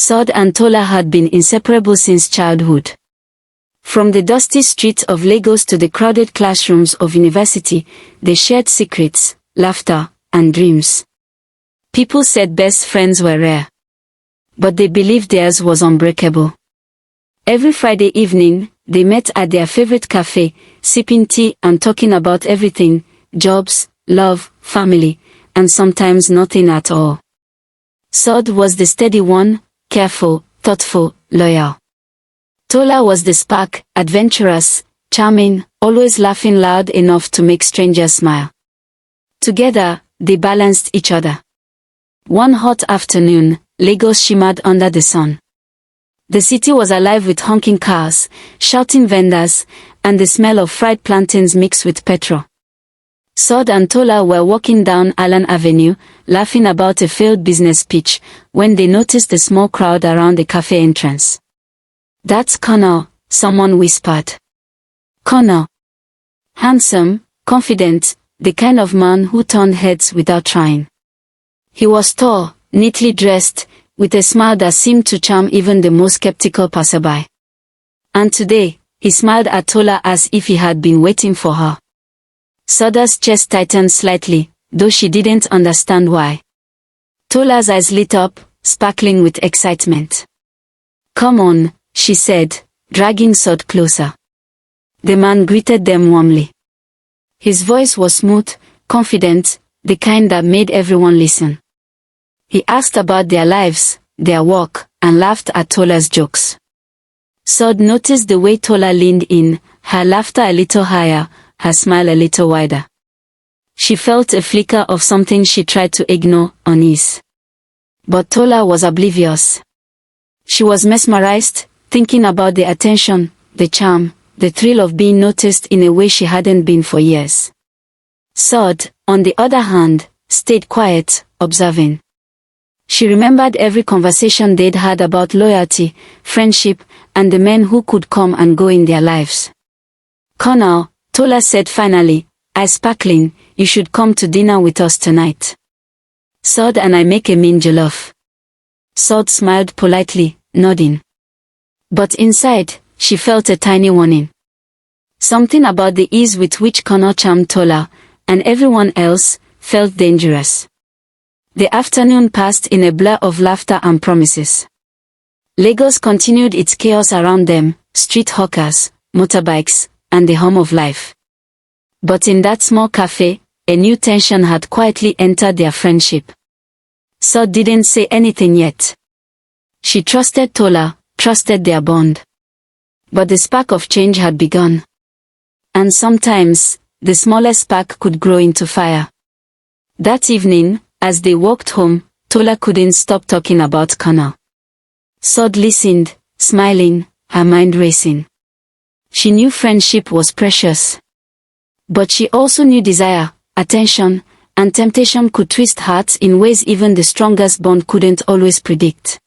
Sade and Tola had been inseparable since childhood. From the dusty streets of Lagos to the crowded classrooms of university, they shared secrets, laughter, and dreams. People said best friends were rare. But they believed theirs was unbreakable. Every Friday evening, they met at their favorite cafe, sipping tea and talking about everything: jobs, love, family, and sometimes nothing at all. Sade was the steady one, careful, thoughtful, loyal. Tola was the spark, adventurous, charming, always laughing loud enough to make strangers smile. Together, they balanced each other. One hot afternoon, Lagos shimmered under the sun. The city was alive with honking cars, shouting vendors, and the smell of fried plantains mixed with petrol. Sade and Tola were walking down Allen Avenue, laughing about a failed business pitch, when they noticed a small crowd around the cafe entrance. "That's Connor," someone whispered. Connor. Handsome, confident, the kind of man who turned heads without trying. He was tall, neatly dressed, with a smile that seemed to charm even the most skeptical passerby. And today, he smiled at Tola as if he had been waiting for her. Sade's chest tightened slightly, though she didn't understand why. Tola's eyes lit up, sparkling with excitement. "Come on," she said, dragging Sade closer. The man greeted them warmly. His voice was smooth, confident, the kind that made everyone listen. He asked about their lives, their work, and laughed at Tola's jokes. Sade noticed the way Tola leaned in, her laughter a little higher, her smile a little wider. She felt a flicker of something she tried to ignore, unease. But Tola was oblivious. She was mesmerized, thinking about the attention, the charm, the thrill of being noticed in a way she hadn't been for years. Sade, on the other hand, stayed quiet, observing. She remembered every conversation they'd had about loyalty, friendship, and the men who could come and go in their lives. "Connor," Tola said finally, eyes sparkling, "you should come to dinner with us tonight. Sade and I make a mean jollof." Sade smiled politely, nodding. But inside, she felt a tiny warning. Something about the ease with which Connor charmed Tola, and everyone else, felt dangerous. The afternoon passed in a blur of laughter and promises. Lagos continued its chaos around them, street hawkers, motorbikes, and the hum of life. But in that small cafe, a new tension had quietly entered their friendship. Sade didn't say anything yet. She trusted Tola, trusted their bond. But the spark of change had begun. And sometimes, the smallest spark could grow into fire. That evening, as they walked home, Tola couldn't stop talking about Connor. Sade listened, smiling, her mind racing. She knew friendship was precious. But she also knew desire, attention, and temptation could twist hearts in ways even the strongest bond couldn't always predict.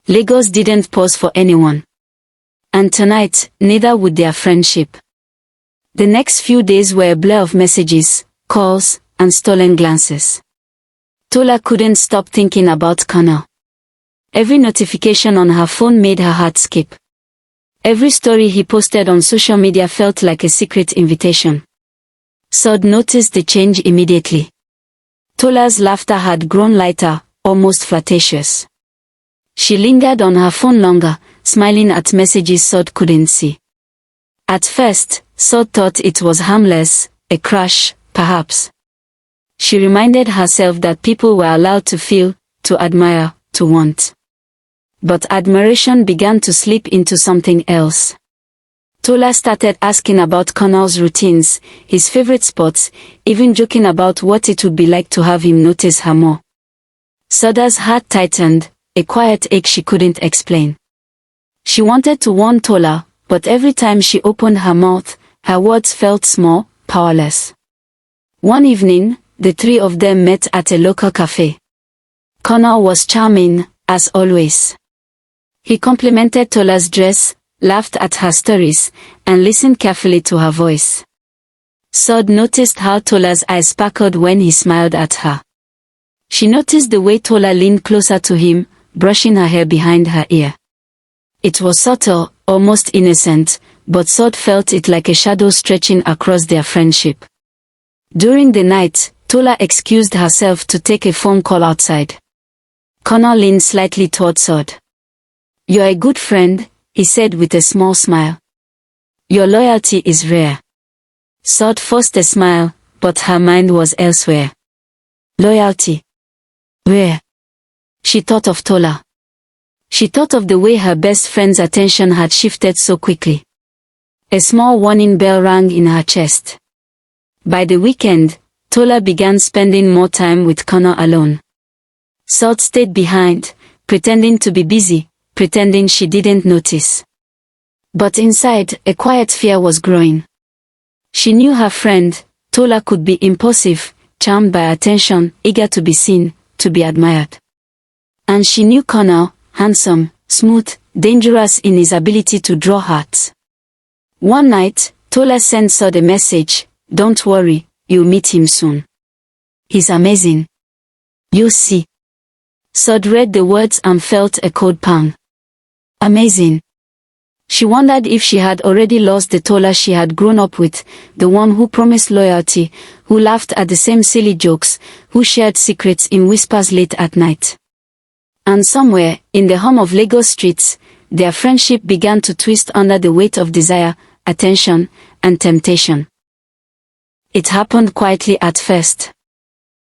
Lagos didn't pause for anyone. And tonight, neither would their friendship. The next few days were a blur of messages, calls, and stolen glances. Tola couldn't stop thinking about Connor. Every notification on her phone made her heart skip. Every story he posted on social media felt like a secret invitation. Sade noticed the change immediately. Tola's laughter had grown lighter, almost flirtatious. She lingered on her phone longer, smiling at messages Sade couldn't see. At first, Sade thought it was harmless, a crush, perhaps. She reminded herself that people were allowed to feel, to admire, to want. But admiration began to slip into something else. Tola started asking about Connor's routines, his favorite spots, even joking about what it would be like to have him notice her more. Sade's heart tightened, a quiet ache she couldn't explain. She wanted to warn Tola, but every time she opened her mouth, her words felt small, powerless. One evening, the three of them met at a local cafe. Connor was charming, as always. He complimented Tola's dress, laughed at her stories, and listened carefully to her voice. Sade noticed how Tola's eyes sparkled when he smiled at her. She noticed the way Tola leaned closer to him, brushing her hair behind her ear. It was subtle, almost innocent, but Sade felt it like a shadow stretching across their friendship. During the night, Tola excused herself to take a phone call outside. Connor leaned slightly toward Sade. "You're a good friend," he said with a small smile. "Your loyalty is rare." Sade forced a smile, but her mind was elsewhere. Loyalty. Where? She thought of Tola. She thought of the way her best friend's attention had shifted so quickly. A small warning bell rang in her chest. By the weekend, Tola began spending more time with Connor alone. Sade stayed behind, pretending to be busy, pretending she didn't notice. But inside, a quiet fear was growing. She knew her friend, Tola, could be impulsive, charmed by attention, eager to be seen, to be admired. And she knew Connor, handsome, smooth, dangerous in his ability to draw hearts. One night, Tola sent Sade a message, "Don't worry, you'll meet him soon. He's amazing. You'll see." Sade read the words and felt a cold pang. Amazing. She wondered if she had already lost the Tola she had grown up with, the one who promised loyalty, who laughed at the same silly jokes, who shared secrets in whispers late at night. And somewhere, in the hum of Lagos streets, their friendship began to twist under the weight of desire, attention, and temptation. It happened quietly at first.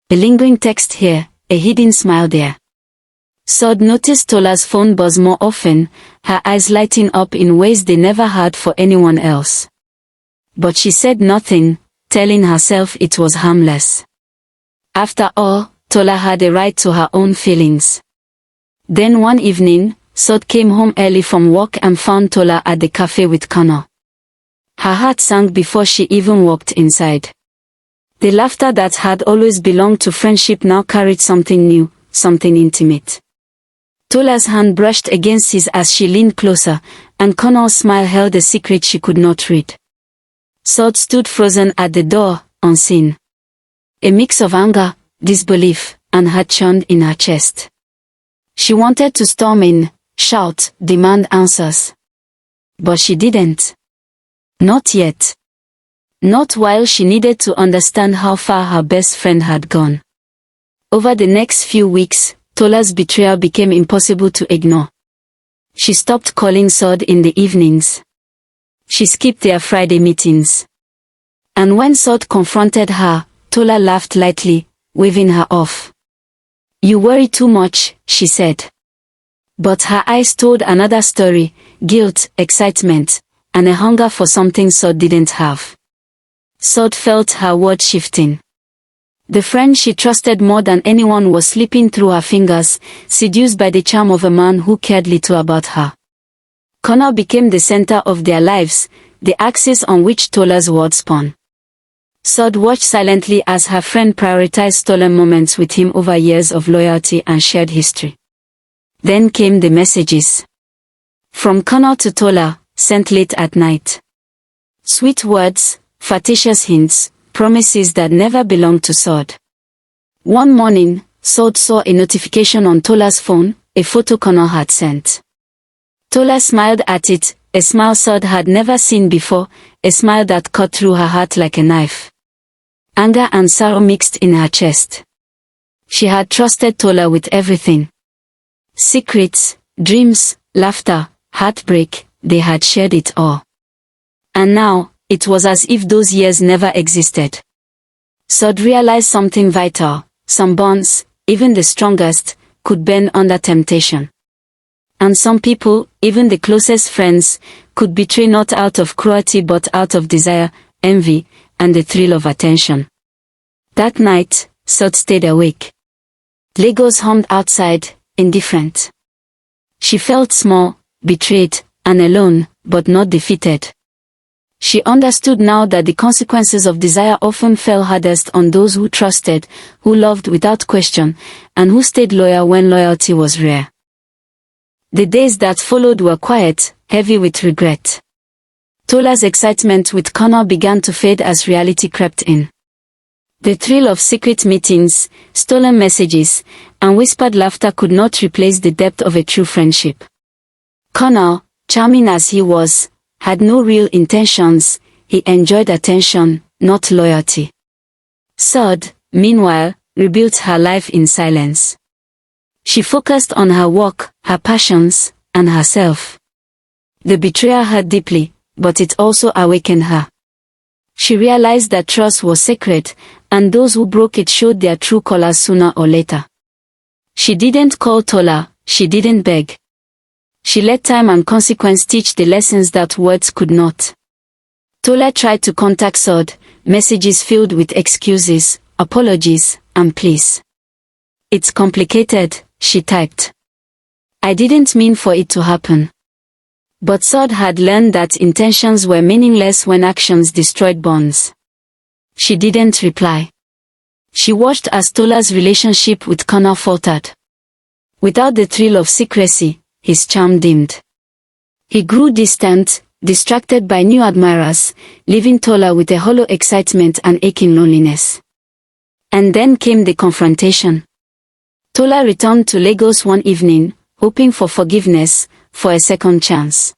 A lingering text here, a hidden smile there. Sade noticed Tola's phone buzz more often, her eyes lighting up in ways they never had for anyone else. But she said nothing, telling herself it was harmless. After all, Tola had a right to her own feelings. Then one evening, Sade came home early from work and found Tola at the cafe with Connor. Her heart sank before she even walked inside. The laughter that had always belonged to friendship now carried something new, something intimate. Tola's hand brushed against his as she leaned closer, and Connor's smile held a secret she could not read. Sade stood frozen at the door, unseen. A mix of anger, disbelief, and hurt churned in her chest. She wanted to storm in, shout, demand answers. But she didn't. Not yet. Not while she needed to understand how far her best friend had gone. Over the next few weeks, Tola's betrayal became impossible to ignore. She stopped calling Sade in the evenings. She skipped their Friday meetings. And when Sade confronted her, Tola laughed lightly, waving her off. "You worry too much," she said. But her eyes told another story, guilt, excitement, and a hunger for something Sade didn't have. Sade felt her words shifting. The friend she trusted more than anyone was slipping through her fingers, seduced by the charm of a man who cared little about her. Connor became the center of their lives, the axis on which Tola's world spun. Sade watched silently as her friend prioritized stolen moments with him over years of loyalty and shared history. Then came the messages. From Connor to Tola, sent late at night. Sweet words, flirtatious hints, promises that never belonged to Sade. One morning, Sade saw a notification on Tola's phone, a photo Connor had sent. Tola smiled at it, a smile Sade had never seen before, a smile that cut through her heart like a knife. Anger and sorrow mixed in her chest. She had trusted Tola with everything. Secrets, dreams, laughter, heartbreak, they had shared it all. And now, it was as if those years never existed. Sade realized something vital: some bonds, even the strongest, could bend under temptation. And some people, even the closest friends, could betray not out of cruelty but out of desire, envy, and the thrill of attention. That night, Sade stayed awake. Lagos hummed outside, indifferent. She felt small, betrayed, and alone, but not defeated. She understood now that the consequences of desire often fell hardest on those who trusted, who loved without question, and who stayed loyal when loyalty was rare. The days that followed were quiet, heavy with regret. Tola's excitement with Connor began to fade as reality crept in. The thrill of secret meetings, stolen messages, and whispered laughter could not replace the depth of a true friendship. Connor, charming as he was, had no real intentions. He enjoyed attention, not loyalty. Sade, meanwhile, rebuilt her life in silence. She focused on her work, her passions, and herself. The betrayal hurt deeply, but it also awakened her. She realized that trust was sacred, and those who broke it showed their true colors sooner or later. She didn't call Tola, she didn't beg. She let time and consequence teach the lessons that words could not. Tola tried to contact Sade, messages filled with excuses, apologies, and pleas. "It's complicated," she typed. "I didn't mean for it to happen." But Sade had learned that intentions were meaningless when actions destroyed bonds. She didn't reply. She watched as Tola's relationship with Connor faltered. Without the thrill of secrecy, his charm dimmed. He grew distant, distracted by new admirers, leaving Tola with a hollow excitement and aching loneliness. And then came the confrontation. Tola returned to Lagos one evening, hoping for forgiveness, for a second chance.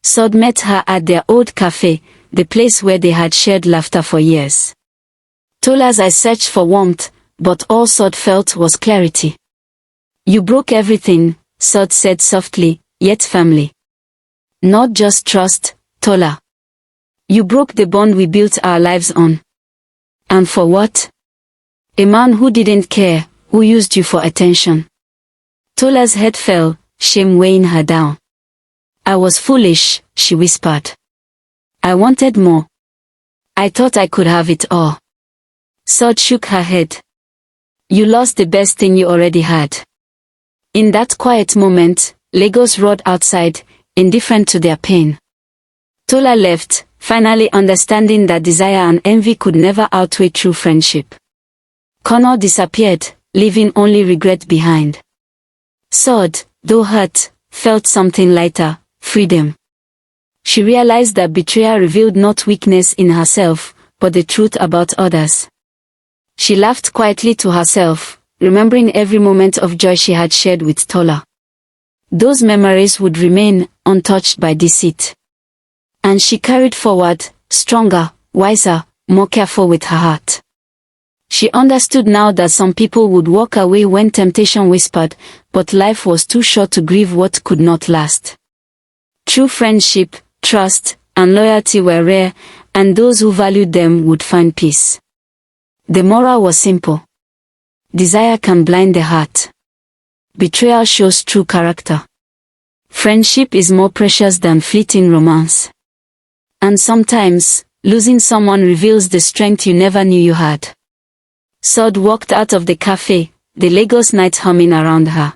Sade met her at their old cafe, the place where they had shared laughter for years. Tola's eyes searched for warmth, but all Sade felt was clarity. "You broke everything," Sade said softly, yet firmly. "Not just trust, Tola. You broke the bond we built our lives on. And for what? A man who didn't care, who used you for attention." Tola's head fell, shame weighing her down. "I was foolish," she whispered. "I wanted more. I thought I could have it all." Sade shook her head. "You lost the best thing you already had." In that quiet moment, Lagos roared outside, indifferent to their pain. Tola left, finally understanding that desire and envy could never outweigh true friendship. Connor disappeared, leaving only regret behind. Sade, though hurt, felt something lighter, freedom. She realized that betrayal revealed not weakness in herself, but the truth about others. She laughed quietly to herself, remembering every moment of joy she had shared with Tola. Those memories would remain untouched by deceit. And she carried forward, stronger, wiser, more careful with her heart. She understood now that some people would walk away when temptation whispered, but life was too short to grieve what could not last. True friendship, trust, and loyalty were rare, and those who valued them would find peace. The moral was simple. Desire can blind the heart. Betrayal shows true character. Friendship is more precious than fleeting romance. And sometimes, losing someone reveals the strength you never knew you had. Sade walked out of the cafe, the Lagos night humming around her.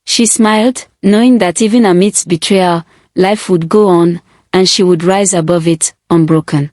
She smiled, knowing that even amidst betrayal, life would go on, and she would rise above it, unbroken.